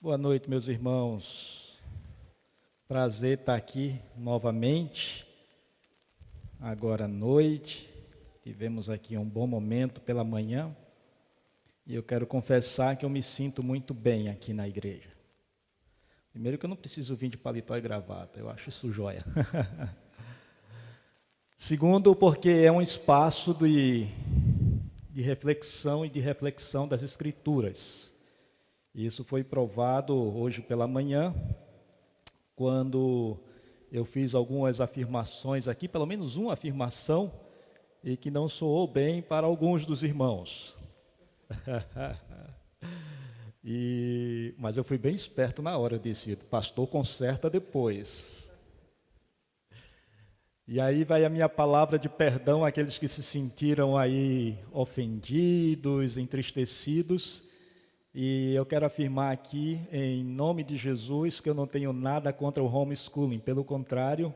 Boa noite, meus irmãos. Prazer estar aqui novamente, agora à noite. Tivemos aqui um bom momento pela manhã e eu quero confessar que eu me sinto muito bem aqui na igreja. Primeiro que eu não preciso vir de paletó e gravata, eu acho isso joia. Segundo, porque é um espaço de reflexão e de reflexão das Escrituras. Isso foi provado hoje pela manhã, quando eu fiz algumas afirmações aqui, pelo menos uma afirmação, e que não soou bem para alguns dos irmãos. Mas eu fui bem esperto na hora, eu disse, pastor, conserta depois. E aí vai a minha palavra de perdão àqueles que se sentiram aí ofendidos, entristecidos. E eu quero afirmar aqui, em nome de Jesus, que eu não tenho nada contra o homeschooling. Pelo contrário,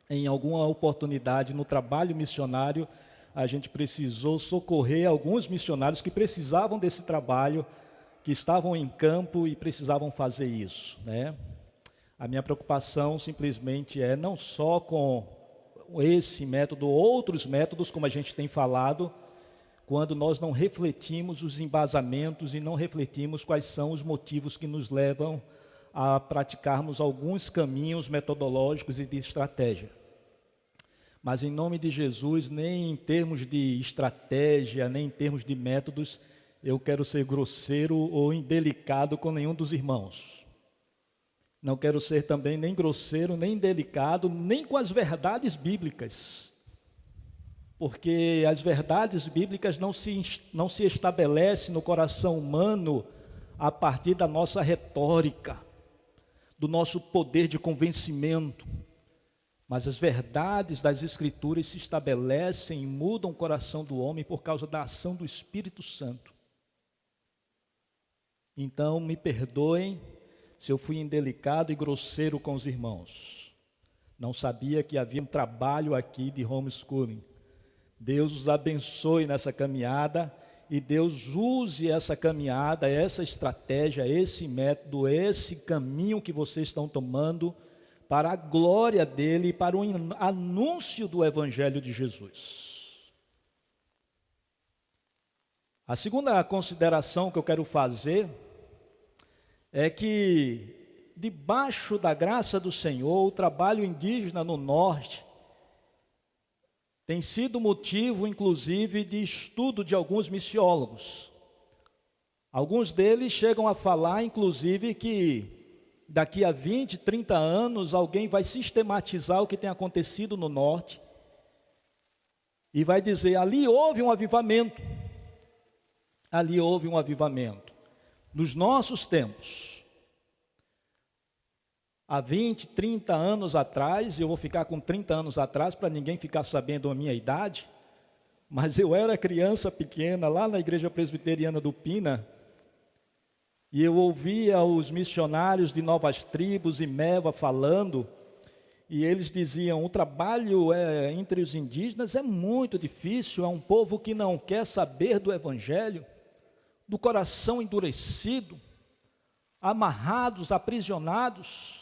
em alguma oportunidade no trabalho missionário, a gente precisou socorrer alguns missionários que precisavam desse trabalho, que estavam em campo e precisavam fazer isso, né? A minha preocupação simplesmente é não só com esse método, outros métodos, como a gente tem falado, quando nós não refletimos os embasamentos e não refletimos quais são os motivos que nos levam a praticarmos alguns caminhos metodológicos e de estratégia. Mas em nome de Jesus, nem em termos de estratégia, nem em termos de métodos, eu quero ser grosseiro ou indelicado com nenhum dos irmãos. Não quero ser também nem grosseiro, nem indelicado, nem com as verdades bíblicas. Porque as verdades bíblicas não se estabelecem no coração humano a partir da nossa retórica, do nosso poder de convencimento. Mas as verdades das Escrituras se estabelecem e mudam o coração do homem por causa da ação do Espírito Santo. Então, me perdoem se eu fui indelicado e grosseiro com os irmãos. Não sabia que havia um trabalho aqui de homeschooling. Deus os abençoe nessa caminhada e Deus use essa caminhada, essa estratégia, esse método, esse caminho que vocês estão tomando para a glória dele e para o anúncio do Evangelho de Jesus. A segunda consideração que eu quero fazer é que, debaixo da graça do Senhor, o trabalho indígena no norte tem sido motivo, inclusive, de estudo de alguns missiólogos. Alguns deles chegam a falar, inclusive, que daqui a 20, 30 anos, alguém vai sistematizar o que tem acontecido no norte e vai dizer, ali houve um avivamento. Ali houve um avivamento. Nos nossos tempos, há 20, 30 anos atrás, eu vou ficar com 30 anos atrás para ninguém ficar sabendo a minha idade, mas eu era criança pequena lá na igreja presbiteriana do Pina, e eu ouvia os missionários de Novas Tribos e Meva falando, e eles diziam, o trabalho entre os indígenas é muito difícil, é um povo que não quer saber do Evangelho, do coração endurecido, amarrados, aprisionados.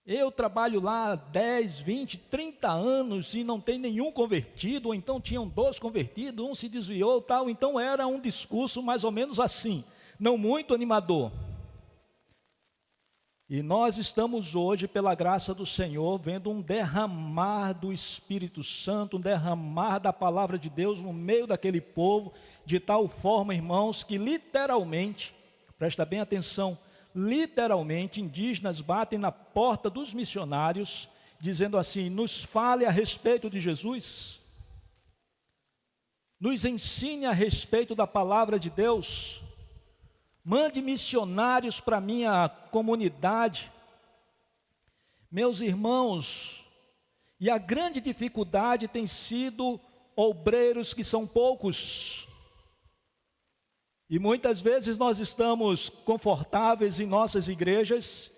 Eu trabalho lá 10, 20, 30 anos e não tem nenhum convertido, ou então tinham 2 convertidos, um se desviou, tal. Então era um discurso mais ou menos assim, não muito animador. E nós estamos hoje, pela graça do Senhor, vendo um derramar do Espírito Santo, um derramar da palavra de Deus no meio daquele povo, de tal forma, irmãos, que literalmente, presta bem atenção, literalmente, indígenas batem na porta dos missionários, dizendo assim, nos fale a respeito de Jesus, nos ensine a respeito da palavra de Deus, mande missionários para a minha comunidade. Meus irmãos, e a grande dificuldade tem sido obreiros que são poucos. E muitas vezes nós estamos confortáveis em nossas igrejas,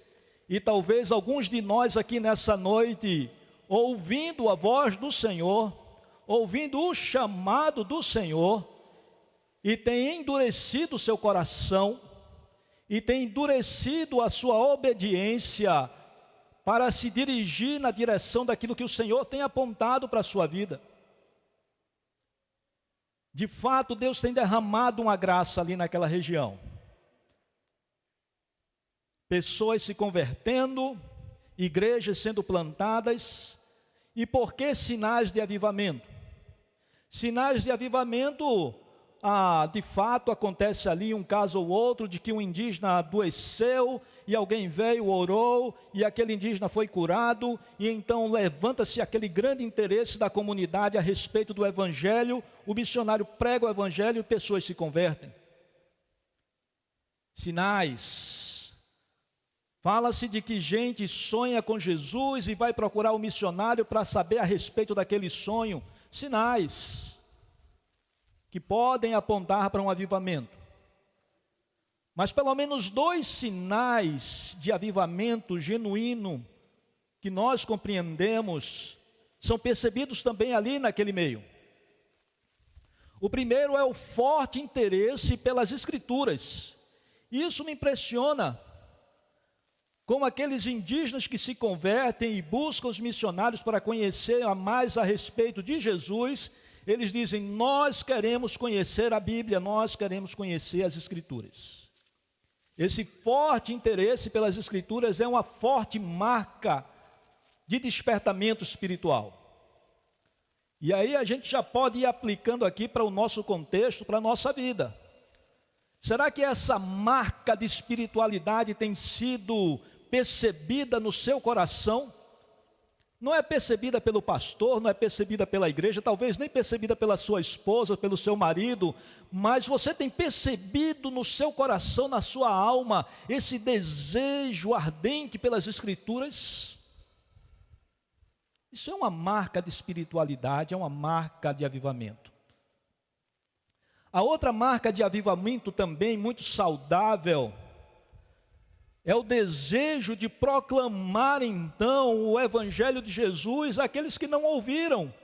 e talvez alguns de nós aqui nessa noite, ouvindo a voz do Senhor, ouvindo o chamado do Senhor, e tem endurecido o seu coração, e tem endurecido a sua obediência para se dirigir na direção daquilo que o Senhor tem apontado para a sua vida. De fato, Deus tem derramado uma graça ali naquela região. Pessoas se convertendo, igrejas sendo plantadas. E por que sinais de avivamento? Sinais de avivamento, de fato acontece ali um caso ou outro de que um indígena adoeceu e alguém veio, orou e aquele indígena foi curado, e então levanta-se aquele grande interesse da comunidade a respeito do evangelho, o missionário prega o evangelho e pessoas se convertem. Sinais. Fala-se de que gente sonha com Jesus e vai procurar o missionário para saber a respeito daquele sonho. Sinais que podem apontar para um avivamento. Mas pelo menos 2 sinais de avivamento genuíno que nós compreendemos são percebidos também ali naquele meio. O primeiro é o forte interesse pelas Escrituras. Isso me impressiona, como aqueles indígenas que se convertem e buscam os missionários para conhecer mais a respeito de Jesus. Eles dizem: nós queremos conhecer a Bíblia, nós queremos conhecer as Escrituras. Esse forte interesse pelas Escrituras é uma forte marca de despertamento espiritual. E aí a gente já pode ir aplicando aqui para o nosso contexto, para a nossa vida. Será que essa marca de espiritualidade tem sido percebida no seu coração? Não é percebida pelo pastor, não é percebida pela igreja, talvez nem percebida pela sua esposa, pelo seu marido, mas você tem percebido no seu coração, na sua alma, esse desejo ardente pelas Escrituras? Isso é uma marca de espiritualidade, é uma marca de avivamento. A outra marca de avivamento também muito saudável é o desejo de proclamar então o Evangelho de Jesus àqueles que não ouviram.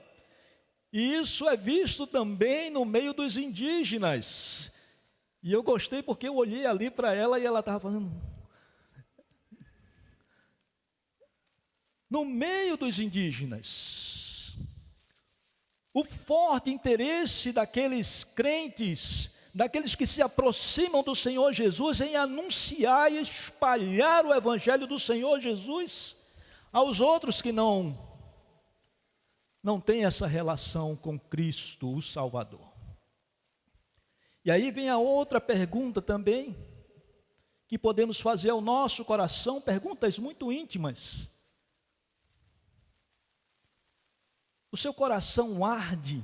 E isso é visto também no meio dos indígenas. E eu gostei porque eu olhei ali para ela e ela estava falando. No meio dos indígenas, o forte interesse daqueles crentes, daqueles que se aproximam do Senhor Jesus, em anunciar e espalhar o Evangelho do Senhor Jesus aos outros que não têm essa relação com Cristo, o Salvador. E aí vem a outra pergunta também, que podemos fazer ao nosso coração, perguntas muito íntimas. O seu coração arde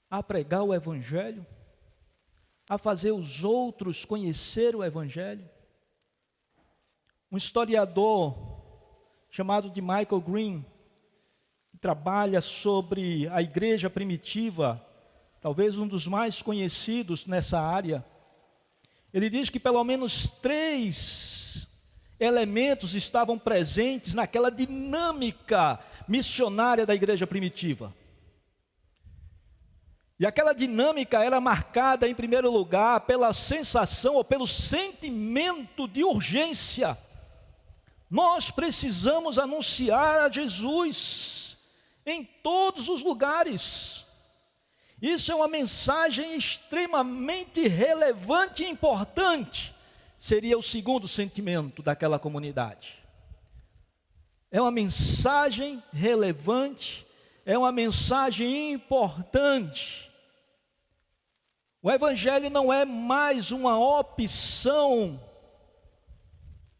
a pregar o Evangelho? A fazer os outros conhecer o Evangelho? Um historiador chamado de Michael Green, que trabalha sobre a igreja primitiva, talvez um dos mais conhecidos nessa área, ele diz que pelo menos 3 elementos estavam presentes naquela dinâmica missionária da igreja primitiva. E aquela dinâmica era marcada, em primeiro lugar, pela sensação ou pelo sentimento de urgência. Nós precisamos anunciar a Jesus em todos os lugares. Isso é uma mensagem extremamente relevante e importante. Seria o segundo sentimento daquela comunidade. É uma mensagem relevante, é uma mensagem importante. O Evangelho não é mais uma opção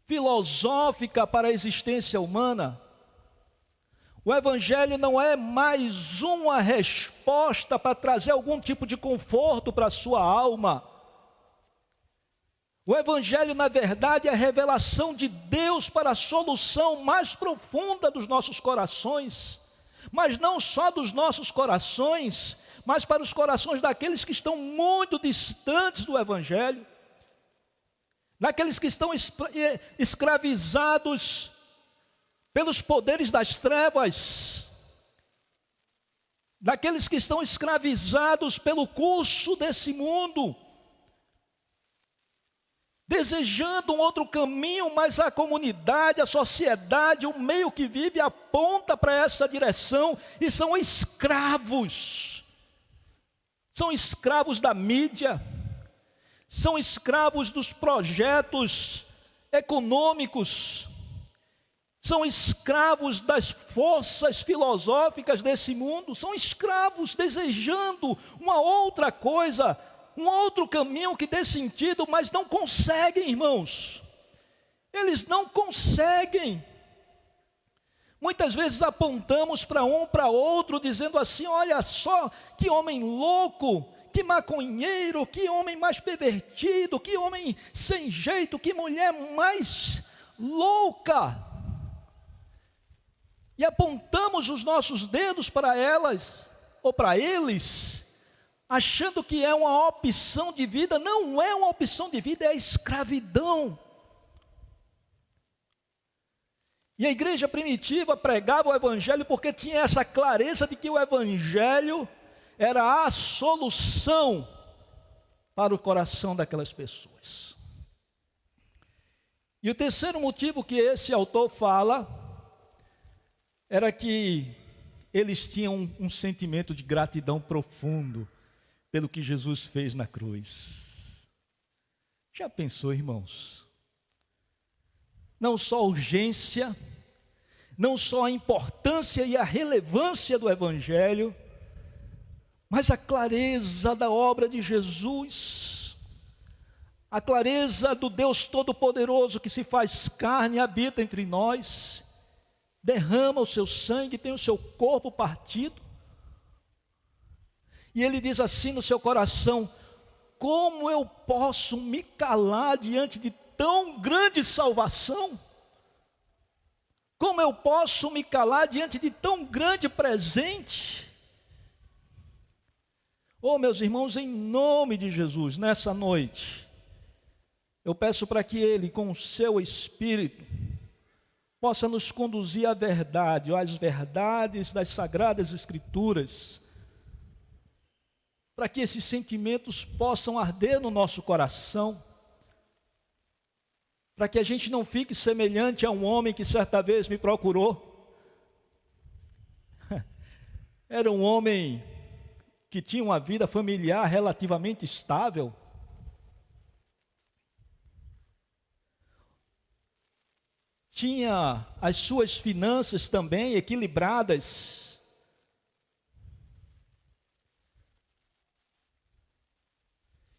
filosófica para a existência humana. O Evangelho não é mais uma resposta para trazer algum tipo de conforto para a sua alma. O Evangelho, na verdade, é a revelação de Deus para a solução mais profunda dos nossos corações. Mas não só dos nossos corações, mas para os corações daqueles que estão muito distantes do Evangelho, daqueles que estão escravizados pelos poderes das trevas, daqueles que estão escravizados pelo curso desse mundo. desejando um outro caminho, mas a comunidade, a sociedade, o meio que vive aponta para essa direção e são escravos. São escravos da mídia, são escravos dos projetos econômicos, são escravos das forças filosóficas desse mundo, são escravos desejando uma outra coisa, um outro caminho que dê sentido, mas não conseguem, irmãos. Eles não conseguem. Muitas vezes apontamos para um, para outro, dizendo assim: olha só, que homem louco, que maconheiro, que homem mais pervertido, que homem sem jeito, que mulher mais louca. E apontamos os nossos dedos para elas, ou para eles, achando que é uma opção de vida. Não é uma opção de vida, é a escravidão. E a igreja primitiva pregava o evangelho porque tinha essa clareza de que o evangelho era a solução para o coração daquelas pessoas. E o terceiro motivo que esse autor fala era que eles tinham um sentimento de gratidão profundo pelo que Jesus fez na cruz. Já pensou, irmãos? Não só a urgência, não só a importância e a relevância do evangelho, mas a clareza da obra de Jesus, a clareza do Deus Todo-Poderoso que se faz carne e habita entre nós, derrama o seu sangue, tem o seu corpo partido, e ele diz assim no seu coração: como eu posso me calar diante de tão grande salvação? Como eu posso me calar diante de tão grande presente? Oh, meus irmãos, em nome de Jesus, nessa noite, eu peço para que Ele, com o seu Espírito, possa nos conduzir à verdade, às verdades das Sagradas Escrituras, para que esses sentimentos possam arder no nosso coração, para que a gente não fique semelhante a um homem que certa vez me procurou. Era um homem que tinha uma vida familiar relativamente estável, tinha as suas finanças também equilibradas,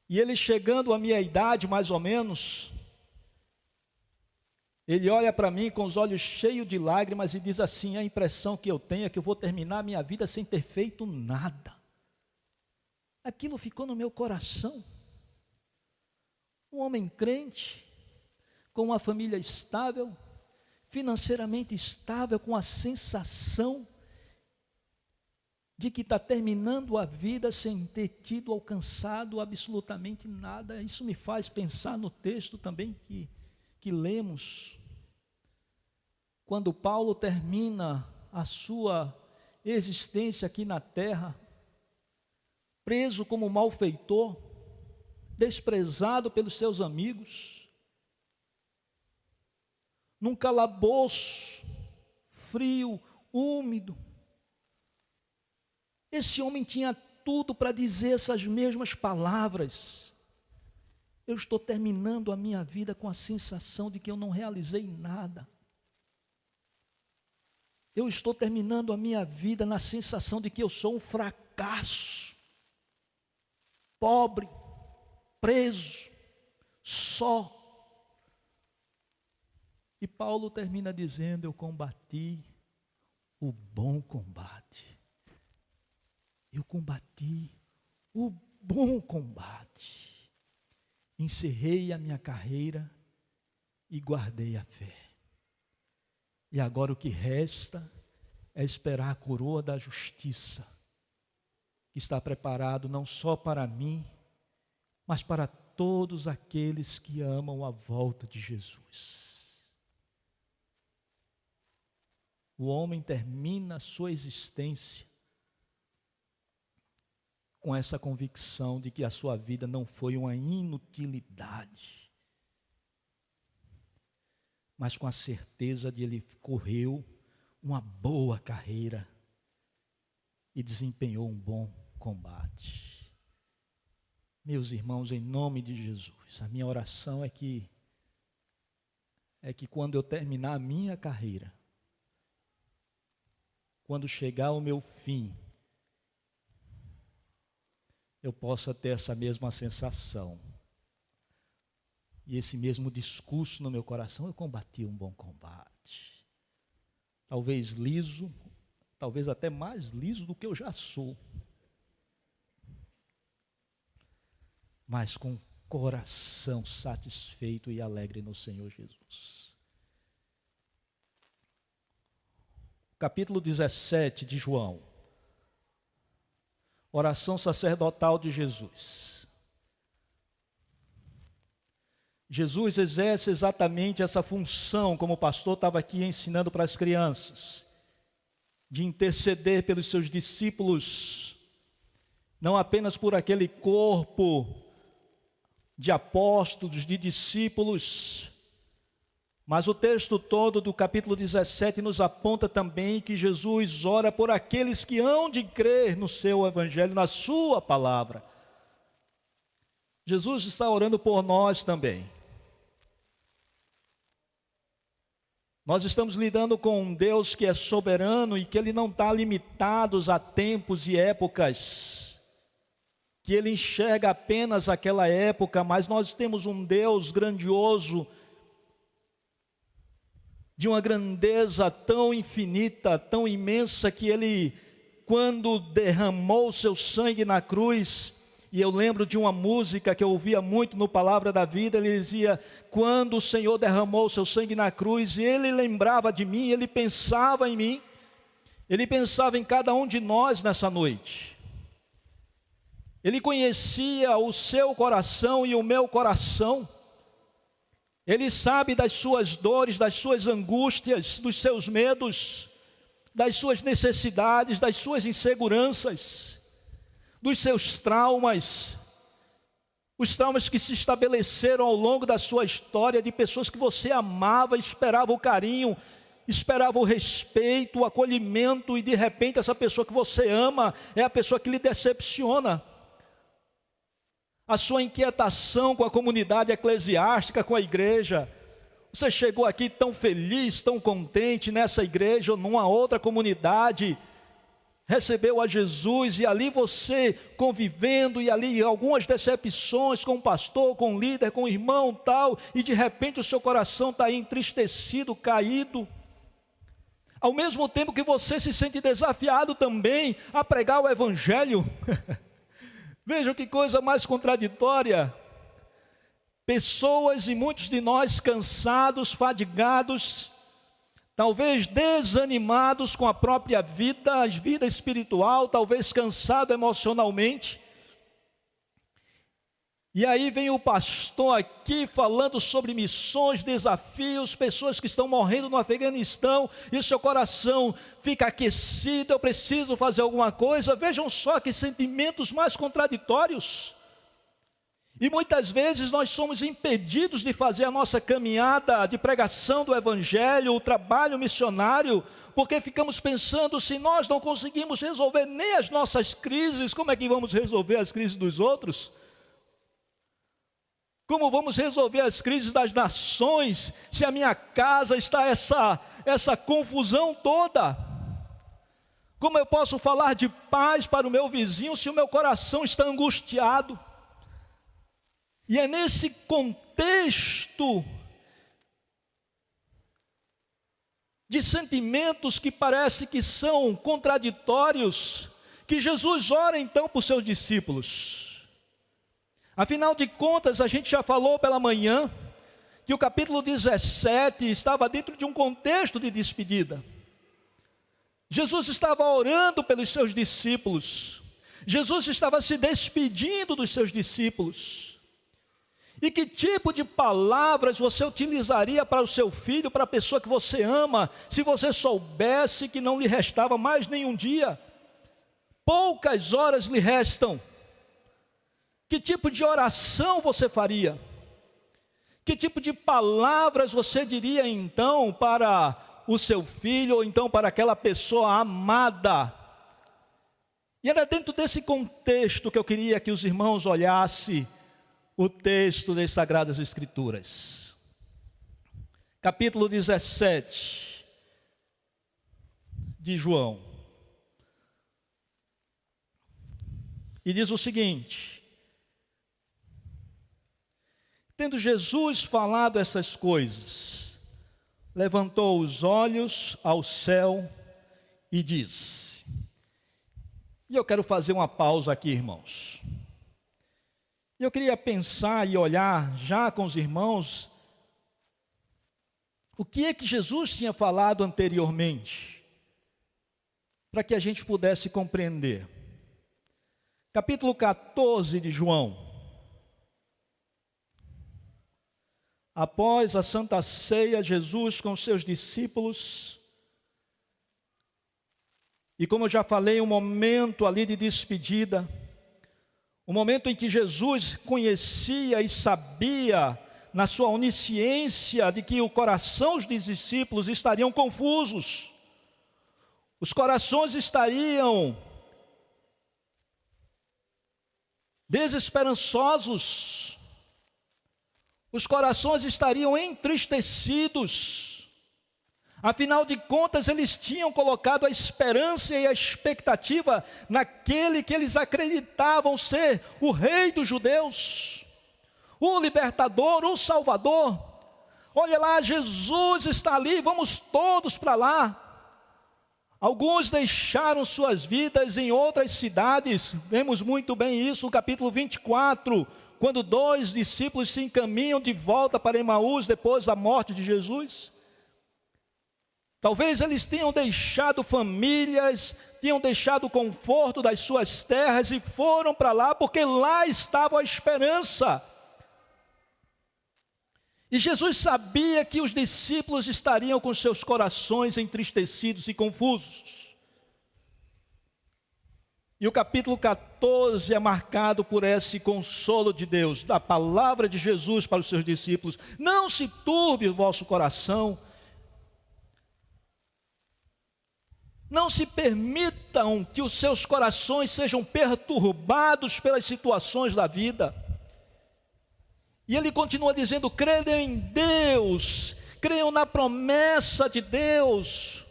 e ele, chegando à minha idade mais ou menos, ele olha para mim com os olhos cheios de lágrimas e diz assim: a impressão que eu tenho é que eu vou terminar a minha vida sem ter feito nada. Aquilo ficou no meu coração. Um homem crente, com uma família estável, financeiramente estável, com a sensação de que está terminando a vida sem ter tido, alcançado absolutamente nada. Isso me faz pensar no texto também que lemos, quando Paulo termina a sua existência aqui na terra, preso como malfeitor, desprezado pelos seus amigos, num calabouço frio, úmido. Esse homem tinha tudo para dizer essas mesmas palavras: eu estou terminando a minha vida com a sensação de que eu não realizei nada. Eu estou terminando a minha vida na sensação de que eu sou um fracasso, pobre, preso, só. E Paulo termina dizendo: eu combati o bom combate. Eu combati o bom combate. Encerrei a minha carreira e guardei a fé. E agora o que resta é esperar a coroa da justiça, que está preparado não só para mim, mas para todos aqueles que amam a volta de Jesus. O homem termina a sua existência com essa convicção de que a sua vida não foi uma inutilidade, mas com a certeza de ele correu uma boa carreira e desempenhou um bom combate. Meus irmãos, em nome de Jesus, a minha oração é que quando eu terminar a minha carreira, quando chegar ao meu fim, eu possa ter essa mesma sensação e esse mesmo discurso no meu coração: eu combati um bom combate. Talvez liso, talvez até mais liso do que eu já sou, mas com coração satisfeito e alegre no Senhor Jesus. Capítulo 17 de João. Oração sacerdotal de Jesus. Jesus exerce exatamente essa função, como o pastor estava aqui ensinando para as crianças, de interceder pelos seus discípulos, não apenas por aquele corpo de apóstolos, de discípulos, mas o texto todo do capítulo 17 nos aponta também que Jesus ora por aqueles que hão de crer no seu evangelho, na sua palavra. Jesus está orando por nós também. Nós estamos lidando com um Deus que é soberano e que Ele não está limitado a tempos e épocas, que Ele enxerga apenas aquela época, mas nós temos um Deus grandioso, de uma grandeza tão infinita, tão imensa, que Ele, quando derramou seu sangue na cruz, e eu lembro de uma música que eu ouvia muito no Palavra da Vida, ele dizia: quando o Senhor derramou seu sangue na cruz, Ele lembrava de mim, Ele pensava em mim, Ele pensava em cada um de nós nessa noite. Ele conhecia o seu coração e o meu coração. Ele sabe das suas dores, das suas angústias, dos seus medos, das suas necessidades, das suas inseguranças, dos seus traumas, os traumas que se estabeleceram ao longo da sua história, de pessoas que você amava, esperava o carinho, esperava o respeito, o acolhimento, e de repente essa pessoa que você ama é a pessoa que lhe decepciona. A sua inquietação com a comunidade eclesiástica, com a igreja. Você chegou aqui tão feliz, tão contente nessa igreja ou numa outra comunidade, recebeu a Jesus e ali você convivendo, e ali algumas decepções com o pastor, com o líder, com o irmão tal, e de repente o seu coração está aí entristecido, caído. Ao mesmo tempo que você se sente desafiado também a pregar o evangelho. Vejam que coisa mais contraditória. Pessoas, e muitos de nós cansados, fadigados, talvez desanimados com a própria vida, a vida espiritual, talvez cansado emocionalmente. E aí vem o pastor aqui falando sobre missões, desafios, pessoas que estão morrendo no Afeganistão, e o seu coração fica aquecido: eu preciso fazer alguma coisa. Vejam só que sentimentos mais contraditórios. E muitas vezes nós somos impedidos de fazer a nossa caminhada de pregação do evangelho, o trabalho missionário, porque ficamos pensando: se nós não conseguimos resolver nem as nossas crises, como é que vamos resolver as crises dos outros? Como vamos resolver as crises das nações, se a minha casa está essa confusão toda? Como eu posso falar de paz para o meu vizinho se o meu coração está angustiado? E é nesse contexto de sentimentos que parece que são contraditórios que Jesus ora então por seus discípulos. Afinal de contas, a gente já falou pela manhã que o capítulo 17 estava dentro de um contexto de despedida. Jesus estava orando pelos seus discípulos. Jesus estava se despedindo dos seus discípulos. E que tipo de palavras você utilizaria para o seu filho, para a pessoa que você ama, se você soubesse que não lhe restava mais nenhum dia? Poucas horas lhe restam. Que tipo de oração você faria? Que tipo de palavras você diria então para o seu filho, ou então para aquela pessoa amada? E era dentro desse contexto que eu queria que os irmãos olhassem o texto das Sagradas Escrituras. Capítulo 17 de João. E diz o seguinte: tendo Jesus falado essas coisas, levantou os olhos ao céu e disse. E eu quero fazer uma pausa aqui, irmãos. Eu queria pensar e olhar já com os irmãos o que é que Jesus tinha falado anteriormente, para que a gente pudesse compreender. Capítulo 14 de João. Após a Santa Ceia, Jesus com seus discípulos, e como eu já falei, um momento ali de despedida, um momento em que Jesus conhecia e sabia, na sua onisciência, de que o coração dos discípulos estariam confusos, os corações estariam desesperançosos, os corações estariam entristecidos. Afinal de contas, eles tinham colocado a esperança e a expectativa naquele que eles acreditavam ser o rei dos judeus, o libertador, o salvador. Olha lá, Jesus está ali, vamos todos para lá. Alguns deixaram suas vidas em outras cidades, vemos muito bem isso no capítulo 24, quando 2 discípulos se encaminham de volta para Emaús depois da morte de Jesus. Talvez eles tenham deixado famílias, tenham deixado o conforto das suas terras e foram para lá porque lá estava a esperança. E Jesus sabia que os discípulos estariam com seus corações entristecidos e confusos. E o capítulo 14 é marcado por esse consolo de Deus, da palavra de Jesus para os seus discípulos. Não se turbe o vosso coração. Não se permitam que os seus corações sejam perturbados pelas situações da vida. E ele continua dizendo: creiam em Deus, creiam na promessa de Deus.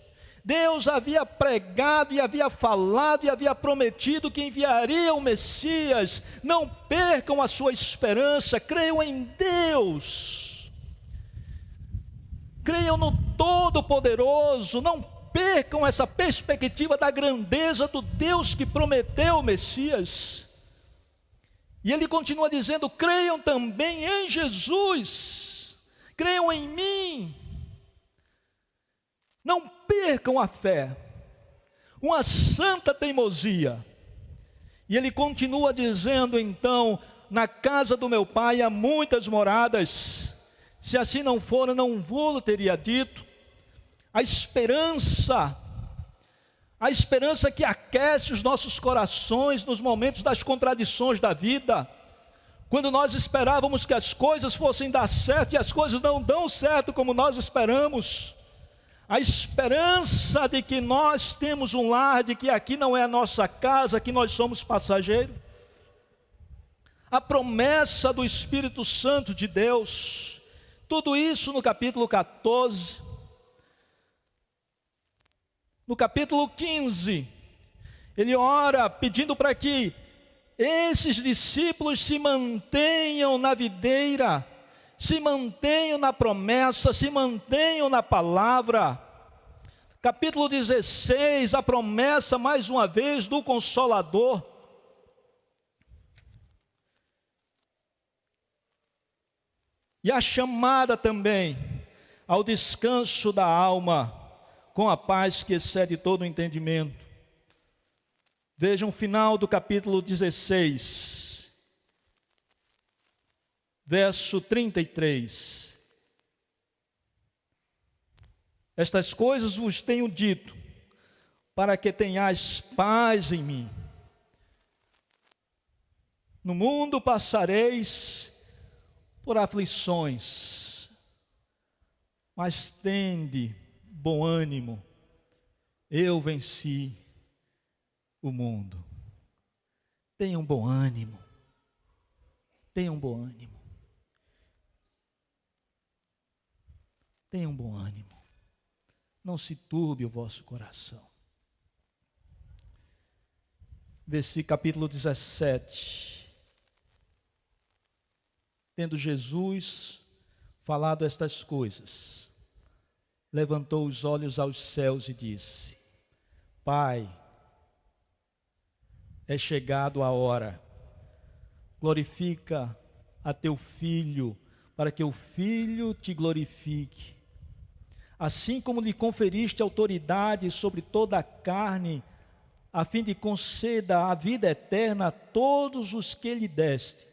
Deus havia pregado e havia falado e havia prometido que enviaria o Messias. Não percam a sua esperança, creiam em Deus. Creiam no Todo-Poderoso, não percam essa perspectiva da grandeza do Deus que prometeu o Messias. E ele continua dizendo: creiam também em Jesus, creiam em mim, não percam a fé, uma santa teimosia. E ele continua dizendo então: na casa do meu pai há muitas moradas, se assim não for, não vou-lo teria dito. A esperança que aquece os nossos corações nos momentos das contradições da vida, quando nós esperávamos que as coisas fossem dar certo e as coisas não dão certo como nós esperamos. A esperança de que nós temos um lar, de que aqui não é a nossa casa, que nós somos passageiros. A promessa do Espírito Santo de Deus, tudo isso no capítulo 14. No capítulo 15, ele ora pedindo para que esses discípulos se mantenham na videira, se mantenham na promessa, se mantenham na palavra. Capítulo 16, a promessa mais uma vez do Consolador. E a chamada também ao descanso da alma, com a paz que excede todo o entendimento. Vejam o final do capítulo 16, verso 33. Estas coisas vos tenho dito, para que tenhais paz em mim. No mundo passareis por aflições, mas tende bom ânimo, eu venci o mundo. Tenha um bom ânimo, tenha um bom ânimo, tenha um bom ânimo, não se turbe o vosso coração. Versículo capítulo 17. Tendo Jesus falado estas coisas, levantou os olhos aos céus e disse: Pai, é chegado a hora, glorifica a teu Filho, para que o Filho te glorifique. Assim como lhe conferiste autoridade sobre toda a carne, a fim de conceda a vida eterna a todos os que lhe deste.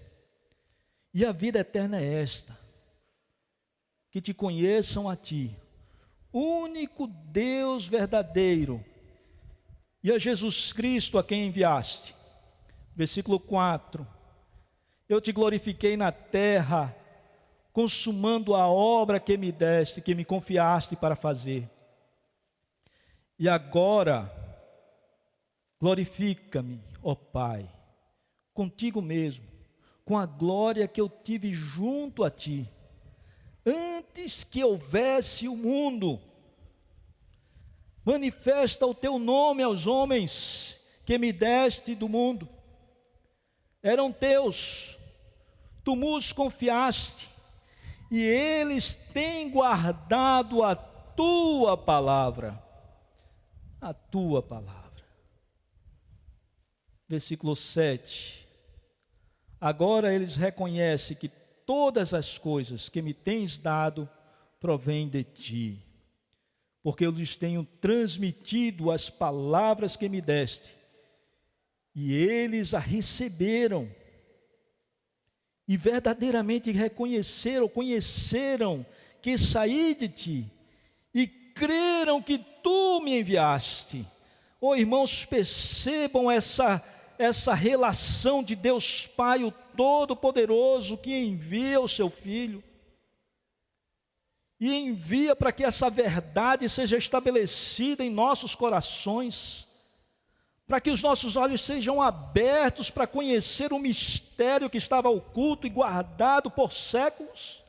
E a vida eterna é esta: que te conheçam a ti, único Deus verdadeiro, e a Jesus Cristo a quem enviaste. Versículo 4. Eu te glorifiquei na terra, consumando a obra que me deste, que me confiaste para fazer. E agora, glorifica-me, ó Pai, contigo mesmo, com a glória que eu tive junto a ti, antes que houvesse o mundo. Manifesta o teu nome aos homens que me deste do mundo. Eram teus, tu nos confiaste, e eles têm guardado a tua palavra. A tua palavra. Versículo 7. Agora eles reconhecem que todas as coisas que me tens dado provêm de ti, porque eu lhes tenho transmitido as palavras que me deste, e eles a receberam, e verdadeiramente conheceram que saí de ti, e creram que tu me enviaste. Oh, irmãos, percebam essa relação de Deus Pai, o Todo-Poderoso, que envia o seu Filho, e envia para que essa verdade seja estabelecida em nossos corações, para que os nossos olhos sejam abertos para conhecer o mistério que estava oculto e guardado por séculos,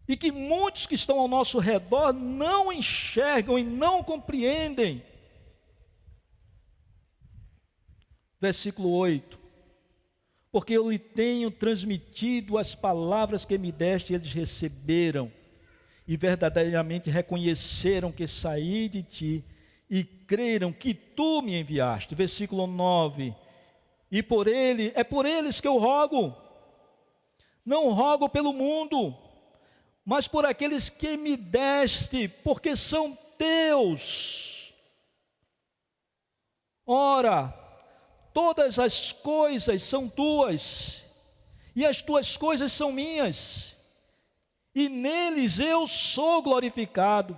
e que muitos que estão ao nosso redor não enxergam e não compreendem. Versículo 8. Porque eu lhe tenho transmitido as palavras que me deste, e eles receberam, e verdadeiramente reconheceram que saí de ti, e creram que tu me enviaste. Versículo 9. E é por eles que eu rogo, não rogo pelo mundo, mas por aqueles que me deste, porque são teus. Ora, todas as coisas são tuas, e as tuas coisas são minhas, e neles eu sou glorificado.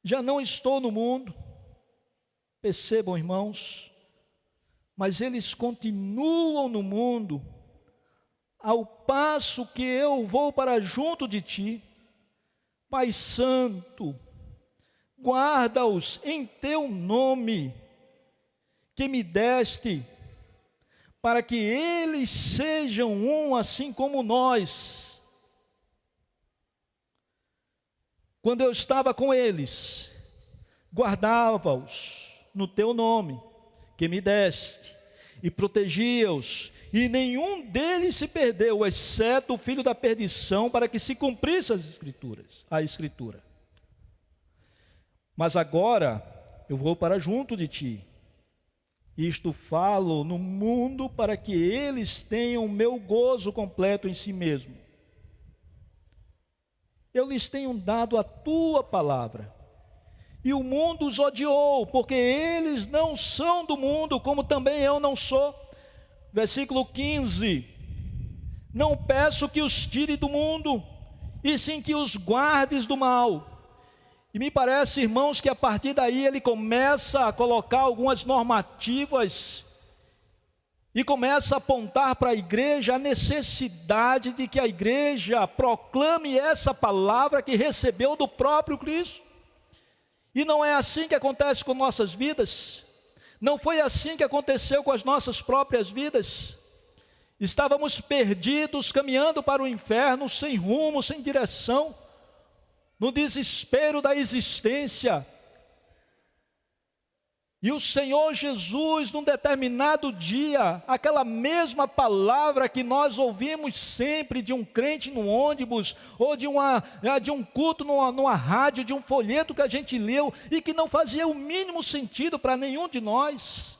Já não estou no mundo, percebam, irmãos, mas eles continuam no mundo, ao passo que eu vou para junto de ti. Pai Santo, guarda-os em teu nome, que me deste, para que eles sejam um, assim como nós. Quando eu estava com eles, guardava-os no teu nome, que me deste, e protegia-os, e nenhum deles se perdeu, exceto o filho da perdição, para que se cumprisse a Escritura. Mas agora eu vou para junto de ti. Isto falo no mundo, para que eles tenham o meu gozo completo em si mesmo. Eu lhes tenho dado a tua palavra, e o mundo os odiou, porque eles não são do mundo, como também eu não sou. Versículo 15. Não peço que os tire do mundo, e sim que os guardes do mal. E me parece, irmãos, que a partir daí ele começa a colocar algumas normativas, e começa a apontar para a igreja a necessidade de que a igreja proclame essa palavra que recebeu do próprio Cristo. E não é assim que acontece com nossas vidas, não foi assim que aconteceu com as nossas próprias vidas. Estávamos perdidos, caminhando para o inferno, sem rumo, sem direção, no desespero da existência. E o Senhor Jesus, num determinado dia, aquela mesma palavra que nós ouvimos sempre de um crente no ônibus, ou de um culto numa rádio, de um folheto que a gente leu, e que não fazia o mínimo sentido para nenhum de nós.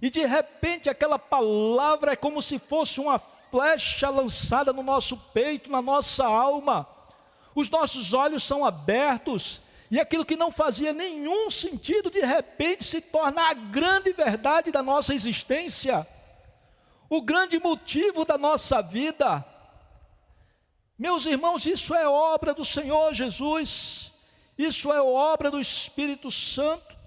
E de repente aquela palavra é como se fosse uma flecha lançada no nosso peito, na nossa alma. Os nossos olhos são abertos, e aquilo que não fazia nenhum sentido, de repente se torna a grande verdade da nossa existência, o grande motivo da nossa vida. Meus irmãos, isso é obra do Senhor Jesus, isso é obra do Espírito Santo.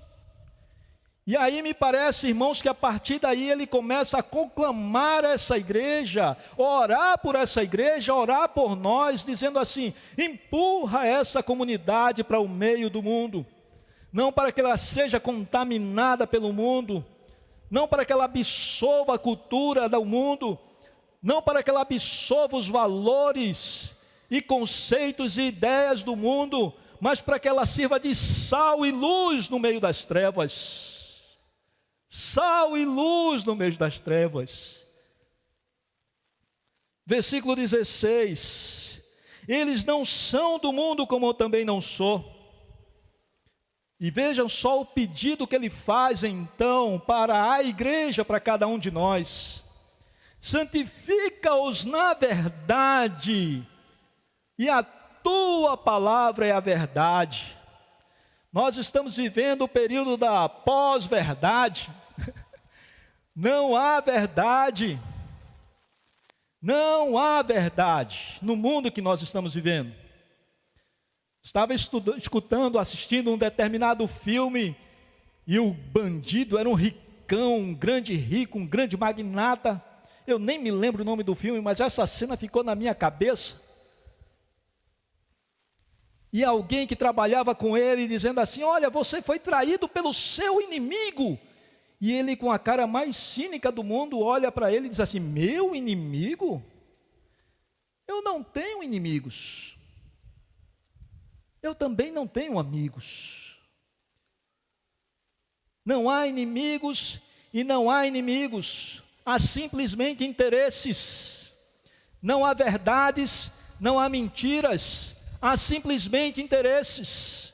E aí me parece, irmãos, que a partir daí ele começa a conclamar essa igreja, orar por essa igreja, orar por nós, dizendo assim: empurra essa comunidade para o meio do mundo, não para que ela seja contaminada pelo mundo, não para que ela absorva a cultura do mundo, não para que ela absorva os valores e conceitos e ideias do mundo, mas para que ela sirva de sal e luz no meio das trevas. Sal e luz no meio das trevas. Versículo 16: eles não são do mundo, como eu também não sou. E vejam só o pedido que ele faz então para a igreja, para cada um de nós: santifica-os na verdade, e a tua palavra é a verdade. Nós estamos vivendo o período da pós-verdade. Não há verdade, não há verdade no mundo que nós estamos vivendo. Estava escutando, assistindo um determinado filme, e o bandido era um ricão, um grande rico, um grande magnata. Eu nem me lembro o nome do filme, mas essa cena ficou na minha cabeça. E alguém que trabalhava com ele dizendo assim: olha, você foi traído pelo seu inimigo. E ele, com a cara mais cínica do mundo, olha para ele e diz assim: meu inimigo? Eu não tenho inimigos. Eu também não tenho amigos. Não há inimigos e não há inimigos. Há simplesmente interesses. Não há verdades, não há mentiras. Há simplesmente interesses.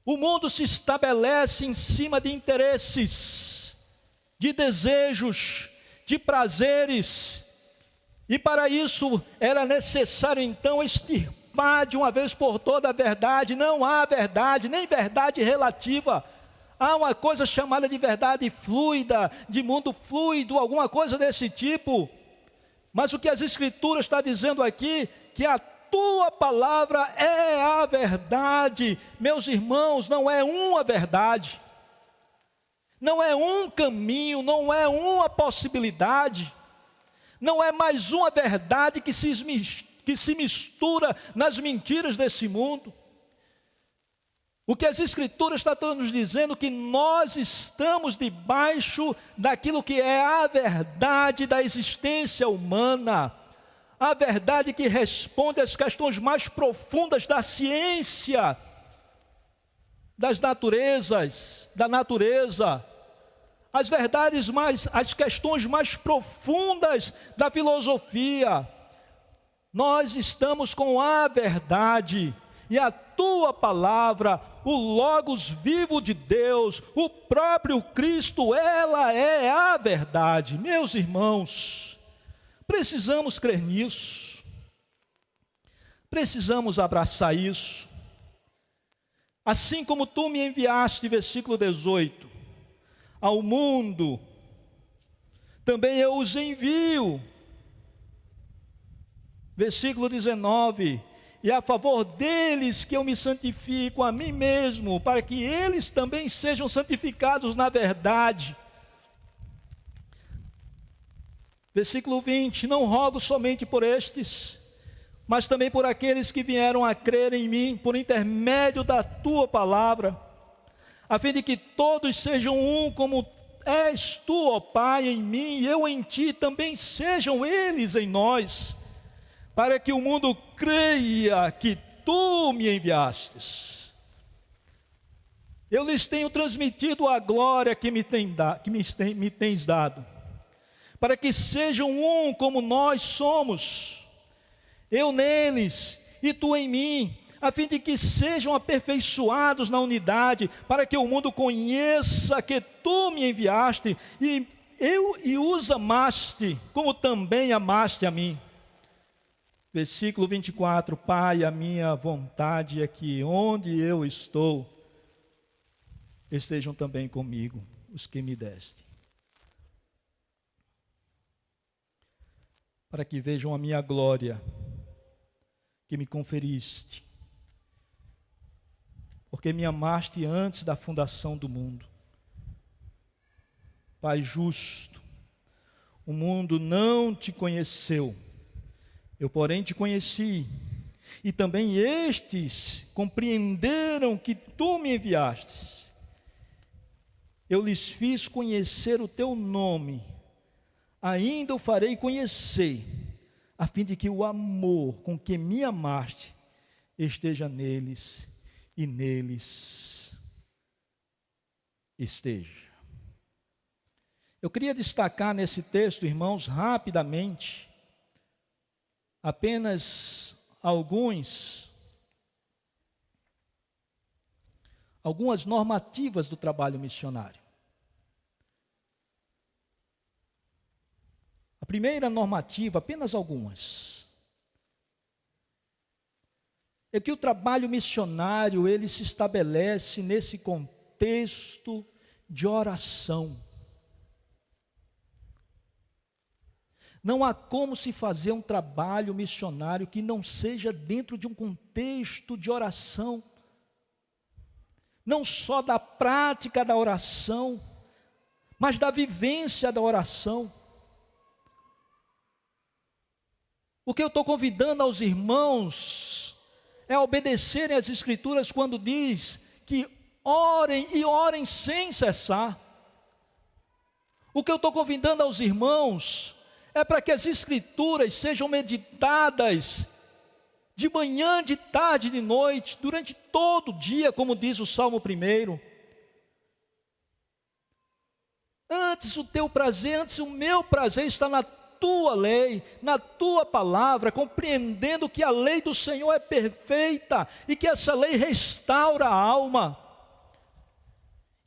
O mundo se estabelece em cima de interesses, de desejos, de prazeres, e para isso era necessário então extirpar de uma vez por toda a verdade. Não há verdade, nem verdade relativa. Há uma coisa chamada de verdade fluida, de mundo fluido, alguma coisa desse tipo. Mas o que as Escrituras estão dizendo aqui, que a tua palavra é a verdade. Meus irmãos, não é uma verdade, não é um caminho, não é uma possibilidade, não é mais uma verdade que se mistura nas mentiras desse mundo. O que as Escrituras estão nos dizendo, que nós estamos debaixo daquilo que é a verdade da existência humana, a verdade que responde às questões mais profundas da ciência, das naturezas, da natureza, as questões mais profundas da filosofia. Nós estamos com a verdade, e a tua palavra, o Logos vivo de Deus, o próprio Cristo, ela é a verdade. Meus irmãos, precisamos crer nisso, precisamos abraçar isso. Assim como tu me enviaste, versículo 18, ao mundo, também eu os envio. Versículo 19, e a favor deles que eu me santifico a mim mesmo, para que eles também sejam santificados na verdade. Versículo 20: não rogo somente por estes, mas também por aqueles que vieram a crer em mim, por intermédio da tua palavra, a fim de que todos sejam um, como és tu, ó Pai, em mim, e eu em ti, também sejam eles em nós, para que o mundo creia que tu me enviastes. Eu lhes tenho transmitido a glória que me tens dado, para que sejam um como nós somos, eu neles e tu em mim, a fim de que sejam aperfeiçoados na unidade, para que o mundo conheça que tu me enviaste e os amaste, como também amaste a mim. Versículo 24: Pai, a minha vontade é que onde eu estou, estejam também comigo os que me deste, para que vejam a minha glória que me conferiste, porque me amaste antes da fundação do mundo. Pai justo, o mundo não te conheceu, eu porém te conheci, e também estes compreenderam que tu me enviastes. Eu lhes fiz conhecer o teu nome, ainda o farei conhecer, a fim de que o amor com que me amaste esteja neles e neles esteja. Eu queria destacar nesse texto, irmãos, rapidamente, apenas algumas normativas do trabalho missionário. A primeira normativa, apenas algumas, é que o trabalho missionário, ele se estabelece nesse contexto de oração. Não há como se fazer um trabalho missionário que não seja dentro de um contexto de oração. Não só da prática da oração, mas da vivência da oração. O que eu estou convidando aos irmãos é obedecerem às Escrituras quando diz que orem e orem sem cessar. O que eu estou convidando aos irmãos é para que as Escrituras sejam meditadas de manhã, de tarde, de noite, durante todo o dia, como diz o Salmo 1. Antes o teu prazer, antes o meu prazer está na tua lei, na tua palavra, compreendendo que a lei do Senhor é perfeita e que essa lei restaura a alma.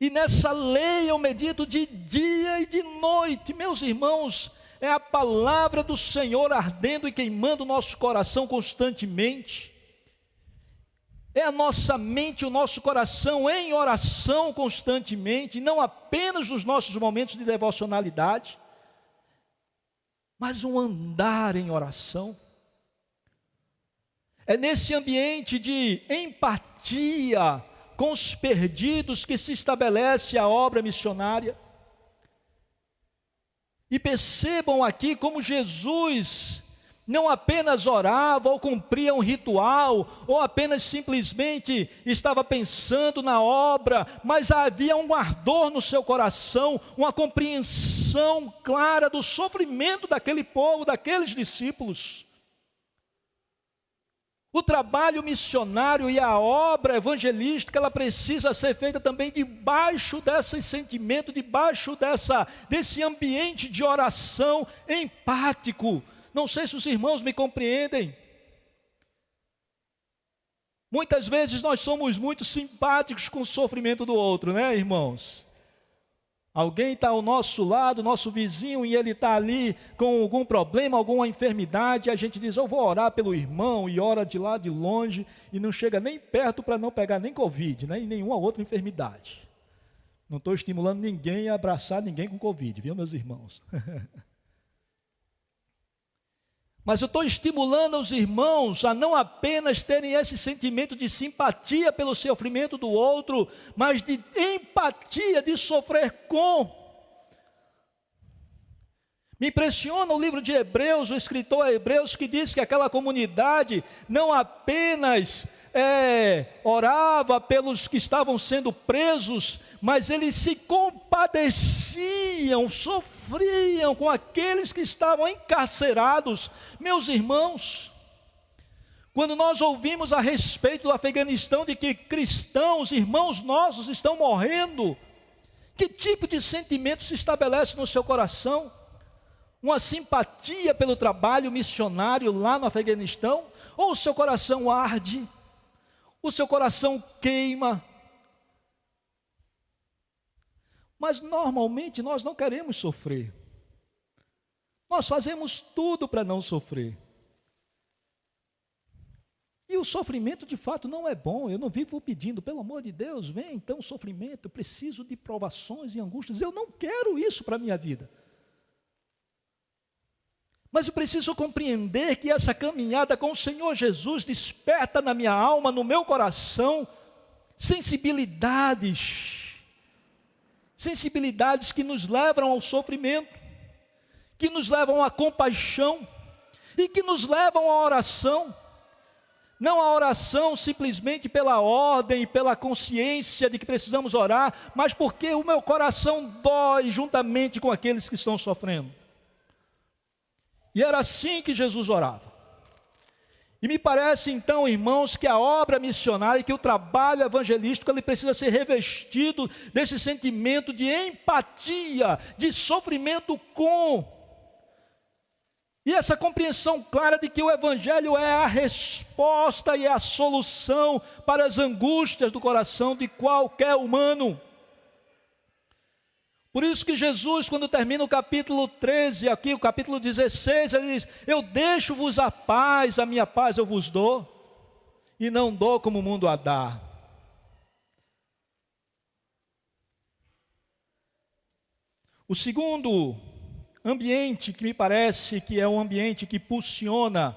E nessa lei eu medito de dia e de noite, meus irmãos. É a palavra do Senhor ardendo e queimando o nosso coração constantemente. É a nossa mente e o nosso coração em oração constantemente, não apenas nos nossos momentos de devocionalidade, mas um andar em oração. É nesse ambiente de empatia com os perdidos que se estabelece a obra missionária. E percebam aqui como Jesus não apenas orava ou cumpria um ritual, ou apenas simplesmente estava pensando na obra, mas havia um ardor no seu coração, uma compreensão clara do sofrimento daquele povo, daqueles discípulos. O trabalho missionário e a obra evangelística, ela precisa ser feita também debaixo desse sentimento, debaixo desse ambiente de oração empático. Não sei se os irmãos me compreendem. Muitas vezes nós somos muito simpáticos com o sofrimento do outro, né, irmãos? Alguém está ao nosso lado, nosso vizinho, e ele está ali com algum problema, alguma enfermidade, e a gente diz, eu vou orar pelo irmão, e ora de lá de longe, e não chega nem perto para não pegar nem Covid, né, e nenhuma outra enfermidade. Não estou estimulando ninguém a abraçar ninguém com Covid, viu, meus irmãos? Mas eu estou estimulando os irmãos a não apenas terem esse sentimento de simpatia pelo sofrimento do outro, mas de empatia, de sofrer com. Me impressiona o livro de Hebreus, o escritor Hebreus, que diz que aquela comunidade não apenas orava pelos que estavam sendo presos, mas eles se compadeciam, sofriam com aqueles que estavam encarcerados. Meus irmãos, quando nós ouvimos a respeito do Afeganistão, de que cristãos, irmãos nossos estão morrendo, que tipo de sentimento se estabelece no seu coração? Uma simpatia pelo trabalho missionário lá no Afeganistão? Ou o seu coração arde? O seu coração queima? Mas normalmente nós não queremos sofrer. Nós fazemos tudo para não sofrer. E o sofrimento de fato não é bom. Eu não vivo pedindo, pelo amor de Deus, vem então sofrimento, eu preciso de provações e angústias. Eu não quero isso para a minha vida. Mas eu preciso compreender que essa caminhada com o Senhor Jesus desperta na minha alma, no meu coração, sensibilidades que nos levam ao sofrimento, que nos levam à compaixão e que nos levam à oração. Não a oração simplesmente pela ordem e pela consciência de que precisamos orar, mas porque o meu coração dói juntamente com aqueles que estão sofrendo. E era assim que Jesus orava. E me parece então, irmãos, que a obra missionária e que o trabalho evangelístico ele precisa ser revestido desse sentimento de empatia, de sofrimento com. E essa compreensão clara de que o Evangelho é a resposta e é a solução para as angústias do coração de qualquer humano. Por isso que Jesus, quando termina o capítulo 13, aqui o capítulo 16, ele diz: eu deixo-vos a paz, a minha paz eu vos dou, e não dou como o mundo a dá. O segundo ambiente que me parece que é um ambiente que impulsiona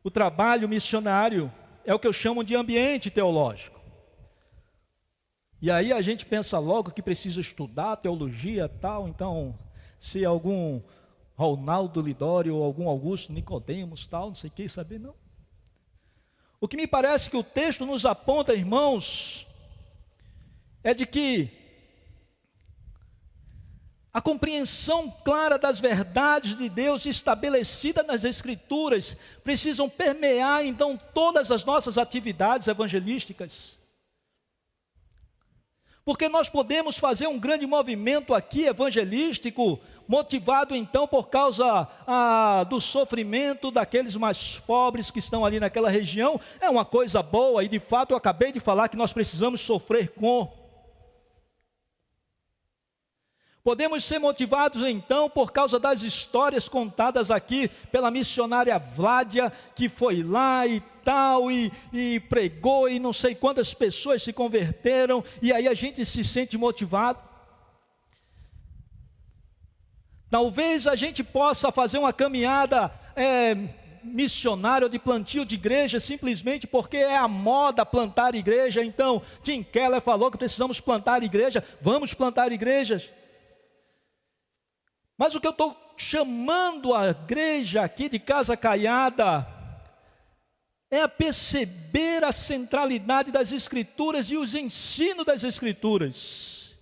o trabalho missionário é o que eu chamo de ambiente teológico. E aí a gente pensa logo que precisa estudar teologia tal, então se algum Ronaldo Lidório ou algum Augusto Nicodemos tal, não sei o que saber, não. O que me parece que o texto nos aponta, irmãos, é de que a compreensão clara das verdades de Deus estabelecida nas Escrituras precisam permear então todas as nossas atividades evangelísticas. Porque nós podemos fazer um grande movimento aqui evangelístico, motivado então por causa do sofrimento daqueles mais pobres que estão ali naquela região. É uma coisa boa e de fato eu acabei de falar que nós precisamos sofrer com. Podemos ser motivados então por causa das histórias contadas aqui pela missionária Vládia, que foi lá e tal, e pregou, e não sei quantas pessoas se converteram, e aí a gente se sente motivado. Talvez a gente possa fazer uma caminhada missionária ou de plantio de igreja, simplesmente porque é a moda plantar igreja. Então, Tim Keller falou que precisamos plantar igreja, vamos plantar igrejas. Mas o que eu estou chamando a igreja aqui de Casa Caiada é a perceber a centralidade das Escrituras e os ensinos das Escrituras.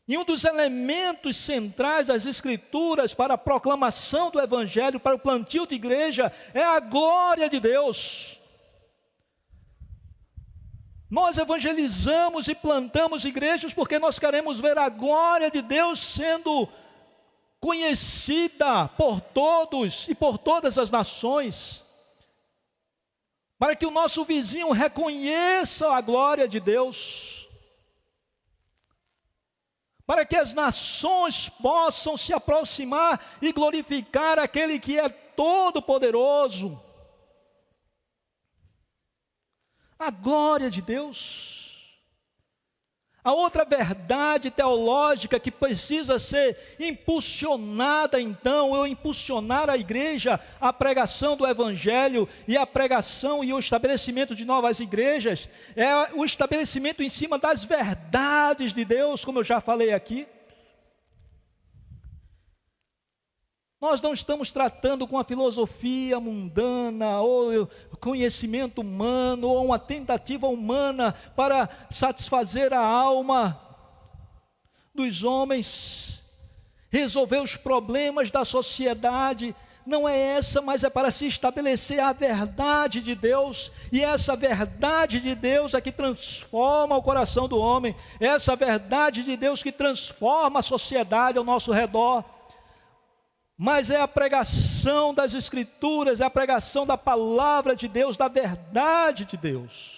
E um dos elementos centrais das Escrituras para a proclamação do Evangelho, para o plantio de igreja, é a glória de Deus. Nós evangelizamos e plantamos igrejas porque nós queremos ver a glória de Deus sendo conhecida por todos e por todas as nações, para que o nosso vizinho reconheça a glória de Deus, para que as nações possam se aproximar e glorificar aquele que é todo-poderoso, a glória de Deus. A outra verdade teológica que precisa ser impulsionada então, ou impulsionar a igreja, a pregação do Evangelho e a pregação e o estabelecimento de novas igrejas, é o estabelecimento em cima das verdades de Deus, como eu já falei aqui. Nós não estamos tratando com a filosofia mundana, ou conhecimento humano, ou uma tentativa humana para satisfazer a alma dos homens, resolver os problemas da sociedade. Não é essa, mas é para se estabelecer a verdade de Deus, e essa verdade de Deus é que transforma o coração do homem, essa verdade de Deus que transforma a sociedade ao nosso redor. Mas é a pregação das Escrituras, é a pregação da palavra de Deus, da verdade de Deus.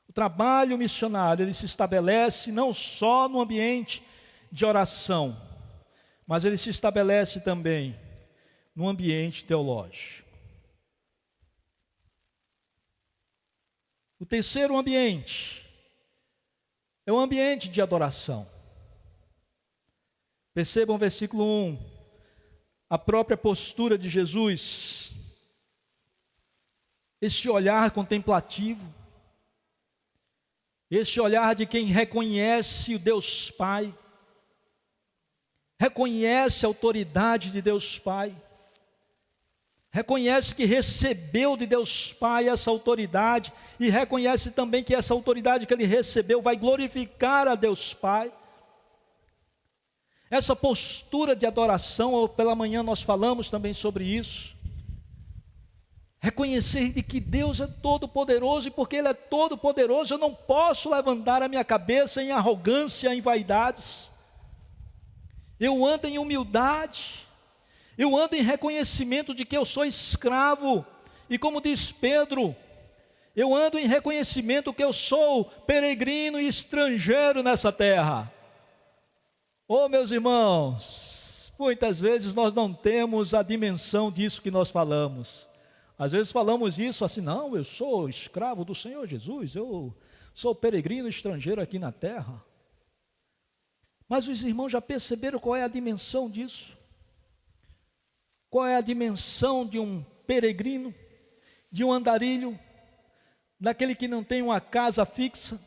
O trabalho missionário, ele se estabelece não só no ambiente de oração, mas ele se estabelece também no ambiente teológico. O terceiro ambiente é o ambiente de adoração. Percebam o versículo 1, a própria postura de Jesus, esse olhar contemplativo, esse olhar de quem reconhece o Deus Pai, reconhece a autoridade de Deus Pai, reconhece que recebeu de Deus Pai essa autoridade, e reconhece também que essa autoridade que ele recebeu vai glorificar a Deus Pai. Essa postura de adoração, ou pela manhã nós falamos também sobre isso, reconhecer de que Deus é todo poderoso, e porque Ele é todo poderoso, eu não posso levantar a minha cabeça em arrogância, em vaidades. Eu ando em humildade, eu ando em reconhecimento de que eu sou escravo, e como diz Pedro, eu ando em reconhecimento que eu sou peregrino e estrangeiro nessa terra. Oh, meus irmãos, muitas vezes nós não temos a dimensão disso que nós falamos. Às vezes falamos isso assim, não, eu sou escravo do Senhor Jesus, eu sou peregrino estrangeiro aqui na terra. Mas os irmãos já perceberam qual é a dimensão disso? Qual é a dimensão de um peregrino, de um andarilho, daquele que não tem uma casa fixa,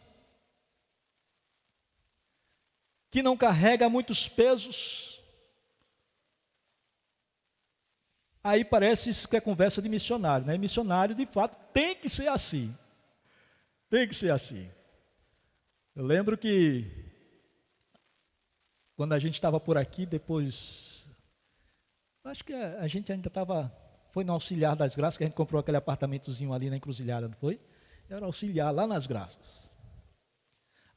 que não carrega muitos pesos? Aí parece isso que é conversa de missionário, né? Missionário, de fato, tem que ser assim. Tem que ser assim. Eu lembro que, quando a gente estava por aqui, depois, acho que a gente ainda estava, foi no Auxiliar das Graças, que a gente comprou aquele apartamentozinho ali na Encruzilhada, não foi? Era Auxiliar, lá nas Graças.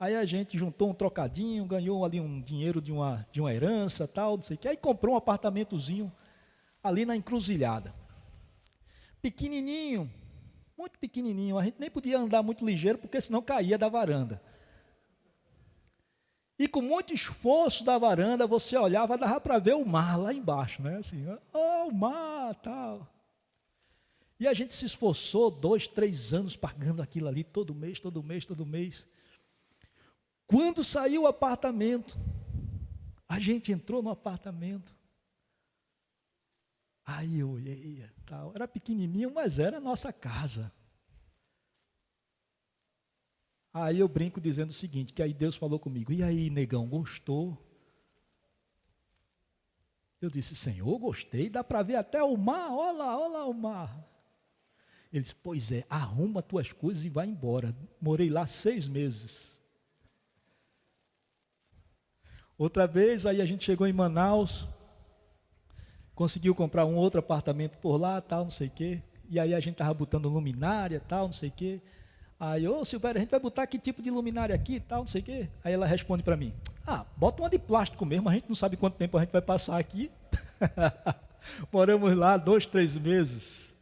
Aí a gente juntou um trocadinho, ganhou ali um dinheiro de uma herança, tal, não sei o que. Aí comprou um apartamentozinho ali na Encruzilhada. Pequenininho, muito pequenininho. A gente nem podia andar muito ligeiro, porque senão caía da varanda. E com muito esforço da varanda, você olhava, dava para ver o mar lá embaixo, né? Assim, o mar, tal. E a gente se esforçou 2, 3 anos pagando aquilo ali, todo mês, todo mês, todo mês. Quando saiu o apartamento, a gente entrou no apartamento. Aí eu olhei, tal, era pequenininho, mas era a nossa casa. Aí eu brinco dizendo o seguinte, que aí Deus falou comigo, e aí, negão, gostou? Eu disse, Senhor, gostei, dá para ver até o mar, olha lá o mar. Ele disse, pois é, arruma tuas coisas e vai embora. Morei lá 6 meses. Outra vez, aí a gente chegou em Manaus, conseguiu comprar um outro apartamento por lá, tal, não sei o quê. E aí a gente estava botando luminária, tal, não sei o quê. Aí, Silvério, a gente vai botar que tipo de luminária aqui, tal, não sei o quê. Aí ela responde para mim, bota uma de plástico mesmo, a gente não sabe quanto tempo a gente vai passar aqui. Moramos lá 2, 3 meses.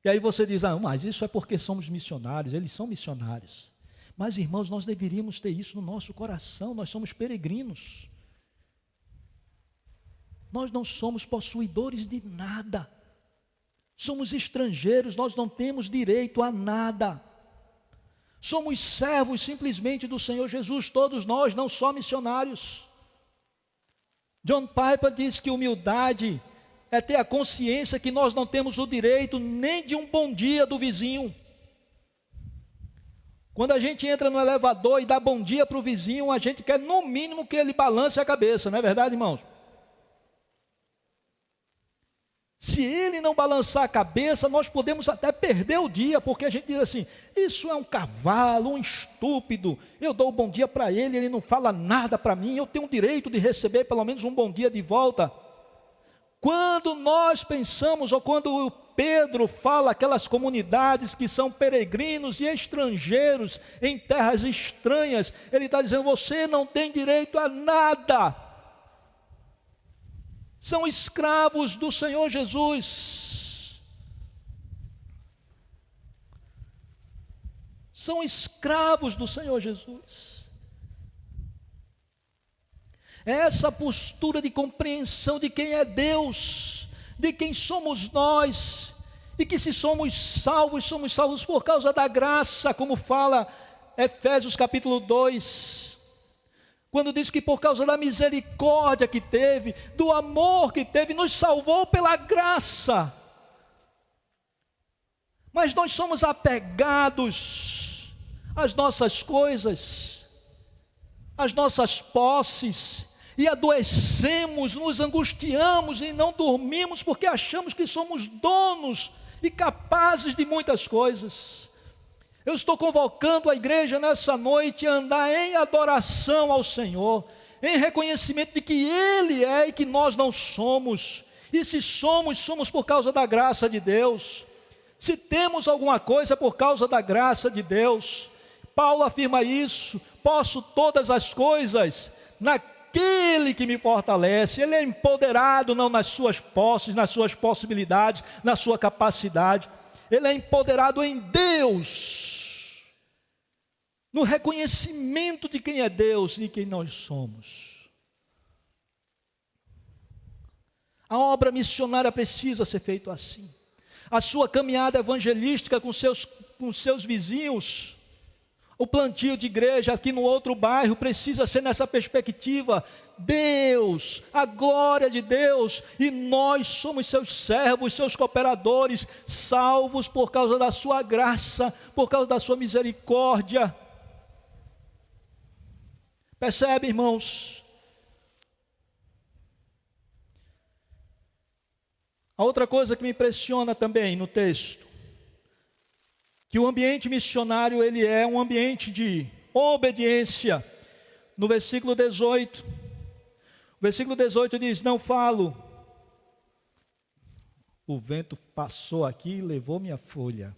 E aí você diz, mas isso é porque somos missionários, eles são missionários. Mas, irmãos, nós deveríamos ter isso no nosso coração, nós somos peregrinos. Nós não somos possuidores de nada. Somos estrangeiros, nós não temos direito a nada. Somos servos simplesmente do Senhor Jesus, todos nós, não só missionários. John Piper diz que humildade é ter a consciência que nós não temos o direito nem de um bom dia do vizinho. Quando a gente entra no elevador e dá bom dia para o vizinho, a gente quer no mínimo que ele balance a cabeça, não é verdade, irmãos? Se ele não balançar a cabeça, nós podemos até perder o dia, porque a gente diz assim, isso é um cavalo, um estúpido, eu dou o bom dia para ele, ele não fala nada para mim, eu tenho o direito de receber pelo menos um bom dia de volta. Quando nós pensamos, ou quando Pedro fala aquelas comunidades que são peregrinos e estrangeiros em terras estranhas, ele está dizendo, você não tem direito a nada. São escravos do Senhor Jesus. São escravos do Senhor Jesus. É essa postura de compreensão de quem é Deus, de quem somos nós, e que se somos salvos por causa da graça, como fala Efésios capítulo 2. Quando diz que por causa da misericórdia que teve, do amor que teve, nos salvou pela graça. Mas nós somos apegados às nossas coisas, às nossas posses, e adoecemos, nos angustiamos e não dormimos, porque achamos que somos donos e capazes de muitas coisas. Eu estou convocando a igreja nessa noite a andar em adoração ao Senhor, em reconhecimento de que Ele é e que nós não somos. E se somos, somos por causa da graça de Deus. Se temos alguma coisa por causa da graça de Deus. Paulo afirma isso, posso todas as coisas naquele que me fortalece. Ele é empoderado não nas suas posses, nas suas possibilidades, na sua capacidade. Ele é empoderado em Deus, no reconhecimento de quem é Deus e de quem nós somos. A obra missionária precisa ser feita assim. A sua caminhada evangelística com seus vizinhos, o plantio de igreja aqui no outro bairro precisa ser nessa perspectiva. Deus, a glória de Deus, e nós somos seus servos, seus cooperadores, salvos por causa da sua graça, por causa da sua misericórdia. Percebe, irmãos? A outra coisa que me impressiona também no texto, que o ambiente missionário, ele é um ambiente de obediência. No versículo 18, o versículo 18 diz, não falo. O vento passou aqui e levou minha folha.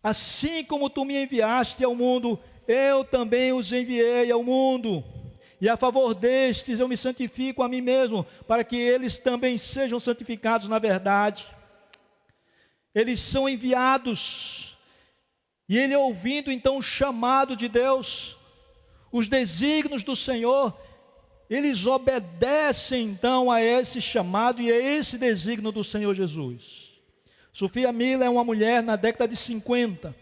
Assim como tu me enviaste ao mundo, eu também os enviei ao mundo. E a favor destes eu me santifico a mim mesmo, para que eles também sejam santificados na verdade. Eles são enviados, e ele ouvindo então o chamado de Deus, os desígnios do Senhor, eles obedecem então a esse chamado e a esse desígnio do Senhor Jesus. Sophia Miller é uma mulher na década de 50,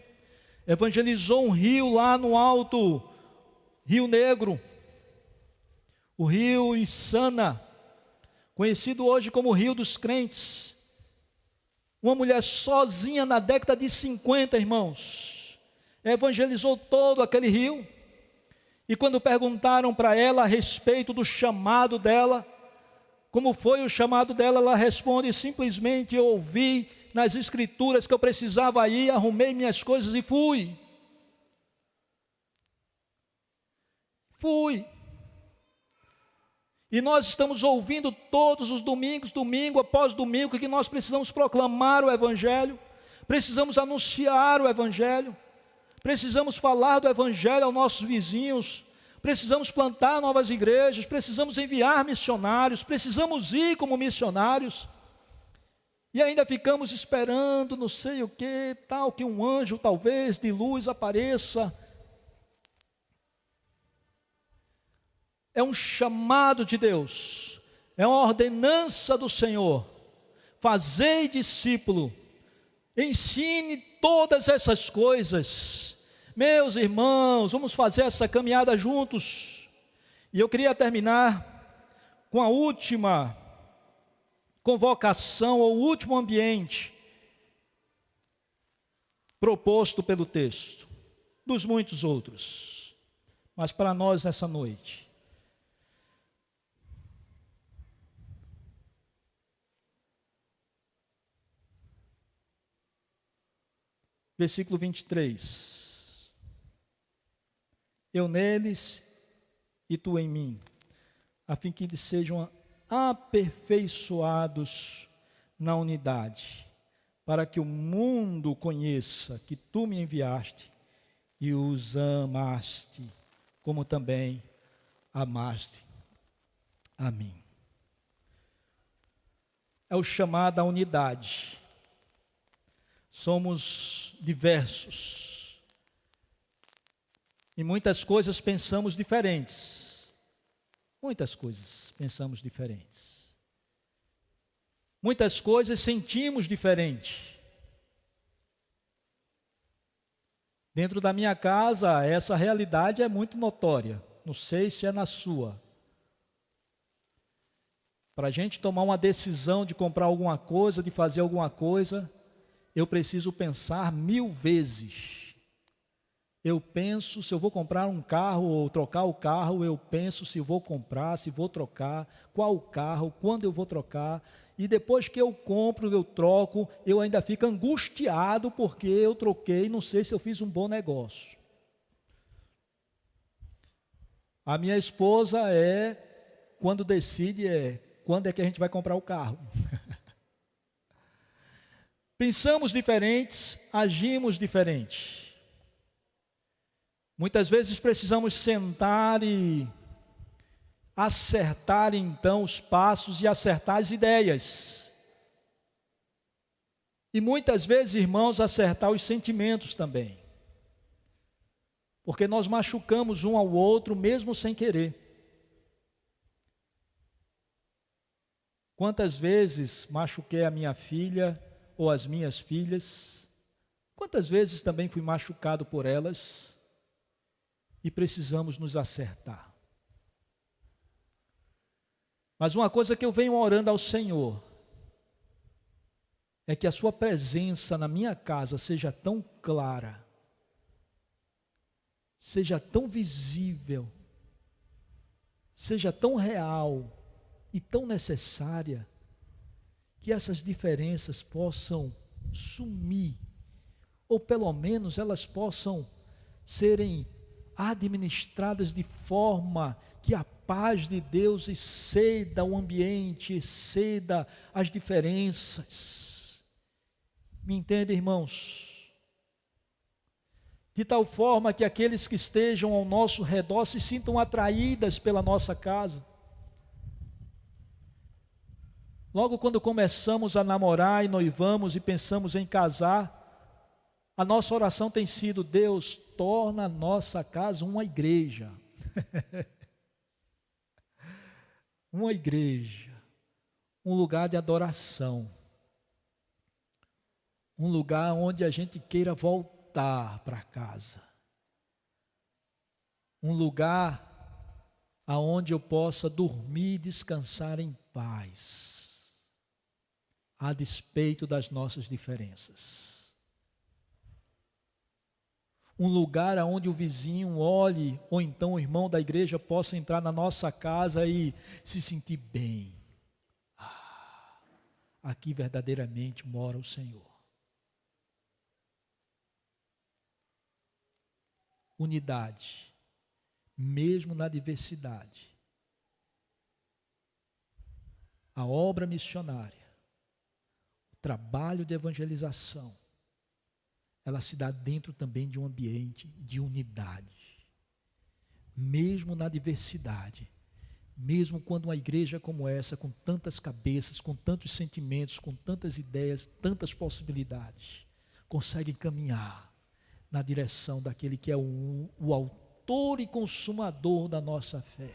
evangelizou um rio lá no alto, Rio Negro, o rio Insana, conhecido hoje como Rio dos Crentes. Uma mulher sozinha na década de 50, irmãos, evangelizou todo aquele rio. E quando perguntaram para ela a respeito do chamado dela, como foi o chamado dela, ela responde simplesmente, eu ouvi nas escrituras que eu precisava ir, arrumei minhas coisas e fui. E nós estamos ouvindo todos os domingos, domingo após domingo, que nós precisamos proclamar o Evangelho, precisamos anunciar o Evangelho, precisamos falar do Evangelho aos nossos vizinhos, precisamos plantar novas igrejas, precisamos enviar missionários, precisamos ir como missionários, e ainda ficamos esperando não sei o que, tal, que um anjo talvez de luz apareça. É um chamado de Deus, é uma ordenança do Senhor. Fazei discípulo, ensine todas essas coisas. Meus irmãos, vamos fazer essa caminhada juntos. E eu queria terminar com a última convocação, ou o último ambiente proposto pelo texto, dos muitos outros, mas para nós nessa noite. Versículo 23. Eu neles e tu em mim, a fim que eles sejam aperfeiçoados na unidade, para que o mundo conheça que tu me enviaste e os amaste, como também amaste a mim. É o chamado à unidade. Somos diversos. E muitas coisas pensamos diferentes. Muitas coisas pensamos diferentes. Muitas coisas sentimos diferente. Dentro da minha casa, essa realidade é muito notória. Não sei se é na sua. Para a gente tomar uma decisão de comprar alguma coisa, de fazer alguma coisa, eu preciso pensar 1000 vezes. Eu penso se eu vou comprar um carro ou trocar o carro, eu penso se vou comprar, se vou trocar, qual o carro, quando eu vou trocar. E depois que eu compro, eu troco, eu ainda fico angustiado porque eu troquei, não sei se eu fiz um bom negócio. A minha esposa quando decide, quando é que a gente vai comprar o carro. Pensamos diferentes, agimos diferente. Muitas vezes precisamos sentar e acertar então os passos e acertar as ideias. E muitas vezes, irmãos, acertar os sentimentos também. Porque nós machucamos um ao outro mesmo sem querer. Quantas vezes machuquei a minha filha ou as minhas filhas? Quantas vezes também fui machucado por elas? E precisamos nos acertar. Mas uma coisa que eu venho orando ao Senhor é que a sua presença na minha casa seja tão clara, seja tão visível, seja tão real e tão necessária, que essas diferenças possam sumir, ou pelo menos elas possam serem administradas de forma que a paz de Deus exceda o ambiente, exceda as diferenças. Me entende, irmãos? De tal forma que aqueles que estejam ao nosso redor se sintam atraídas pela nossa casa. Logo quando começamos a namorar e noivamos e pensamos em casar, a nossa oração tem sido: Deus, torna a nossa casa uma igreja. Uma igreja, um lugar de adoração, um lugar onde a gente queira voltar para casa, um lugar aonde eu possa dormir e descansar em paz, a despeito das nossas diferenças. Um lugar onde o vizinho olhe, ou então o irmão da igreja possa entrar na nossa casa e se sentir bem. Aqui verdadeiramente mora o Senhor. Unidade, mesmo na diversidade. A obra missionária, o trabalho de evangelização, ela se dá dentro também de um ambiente de unidade. Mesmo na diversidade, mesmo quando uma igreja como essa, com tantas cabeças, com tantos sentimentos, com tantas ideias, tantas possibilidades, consegue caminhar na direção daquele que é o autor e consumador da nossa fé.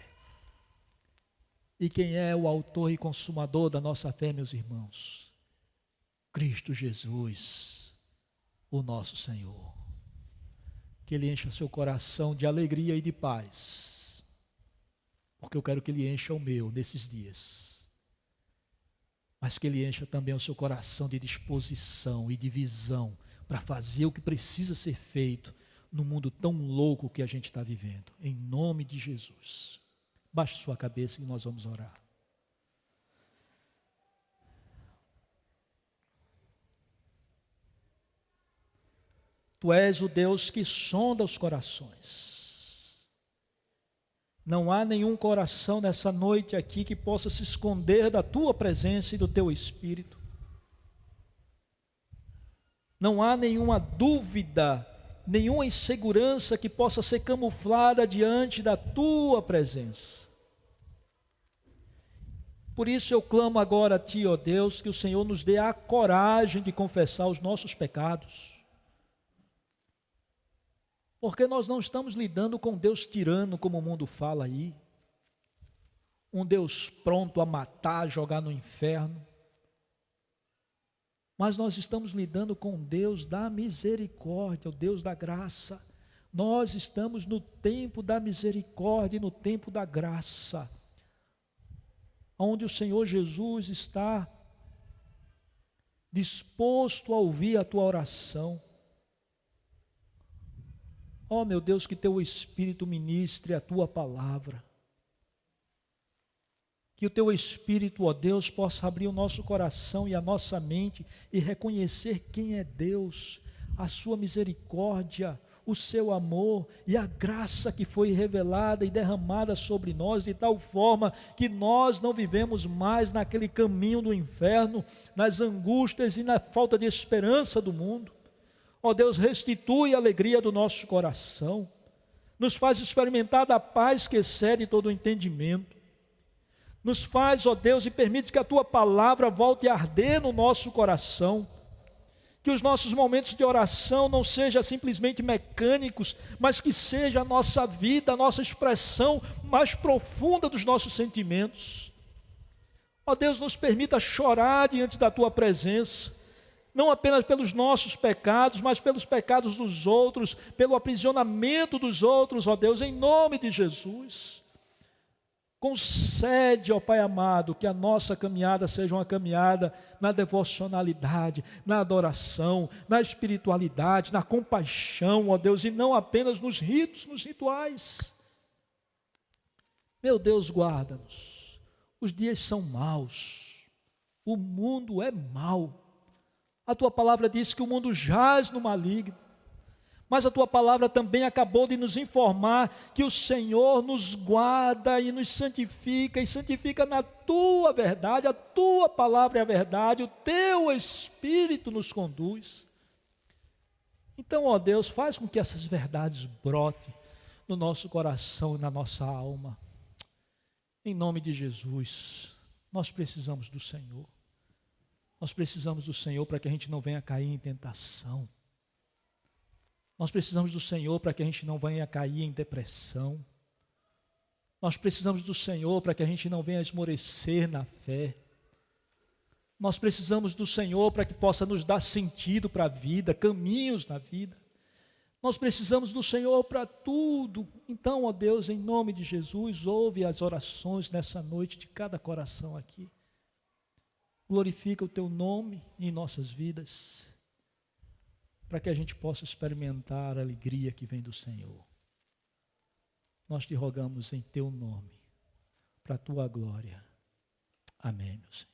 E quem é o autor e consumador da nossa fé, meus irmãos? Cristo Jesus, o nosso Senhor. Que Ele encha seu coração de alegria e de paz, porque eu quero que Ele encha o meu nesses dias, mas que Ele encha também o seu coração de disposição e de visão para fazer o que precisa ser feito no mundo tão louco que a gente está vivendo. Em nome de Jesus. Baixe sua cabeça e nós vamos orar. Tu és o Deus que sonda os corações. Não há nenhum coração nessa noite aqui que possa se esconder da tua presença e do teu Espírito. Não há nenhuma dúvida, nenhuma insegurança que possa ser camuflada diante da tua presença. Por isso eu clamo agora a Ti, ó Deus, que o Senhor nos dê a coragem de confessar os nossos pecados. Porque nós não estamos lidando com Deus tirano, como o mundo fala aí. Um Deus pronto a matar, jogar no inferno. Mas nós estamos lidando com Deus da misericórdia, o Deus da graça. Nós estamos no tempo da misericórdia e no tempo da graça, onde o Senhor Jesus está disposto a ouvir a tua oração. Ó meu Deus, que teu Espírito ministre a tua palavra. Que o teu Espírito, ó Deus, possa abrir o nosso coração e a nossa mente e reconhecer quem é Deus, a sua misericórdia, o seu amor e a graça que foi revelada e derramada sobre nós, de tal forma que nós não vivemos mais naquele caminho do inferno, nas angústias e na falta de esperança do mundo. Ó Deus, restitui a alegria do nosso coração, nos faz experimentar da paz que excede todo o entendimento, nos faz, ó Deus, e permite que a Tua palavra volte a arder no nosso coração, que os nossos momentos de oração não sejam simplesmente mecânicos, mas que seja a nossa vida, a nossa expressão mais profunda dos nossos sentimentos. Ó Deus, nos permita chorar diante da Tua presença, não apenas pelos nossos pecados, mas pelos pecados dos outros, pelo aprisionamento dos outros, ó Deus, em nome de Jesus. Concede, ó Pai amado, que a nossa caminhada seja uma caminhada na devocionalidade, na adoração, na espiritualidade, na compaixão, ó Deus, e não apenas nos ritos, nos rituais. Meu Deus, guarda-nos. Os dias são maus, o mundo é mau. A Tua palavra diz que o mundo jaz no maligno, mas a Tua palavra também acabou de nos informar que o Senhor nos guarda e nos santifica, e santifica na Tua verdade. A Tua palavra é a verdade, o Teu Espírito nos conduz. Então, ó Deus, faz com que essas verdades brotem no nosso coração e na nossa alma. Em nome de Jesus, nós precisamos do Senhor. Nós precisamos do Senhor para que a gente não venha cair em tentação. Nós precisamos do Senhor para que a gente não venha cair em depressão. Nós precisamos do Senhor para que a gente não venha esmorecer na fé. Nós precisamos do Senhor para que possa nos dar sentido para a vida, caminhos na vida. Nós precisamos do Senhor para tudo. Então, ó Deus, em nome de Jesus, ouve as orações nessa noite de cada coração aqui. Glorifica o Teu nome em nossas vidas, para que a gente possa experimentar a alegria que vem do Senhor. Nós te rogamos em Teu nome, para a Tua glória. Amém, meu Senhor.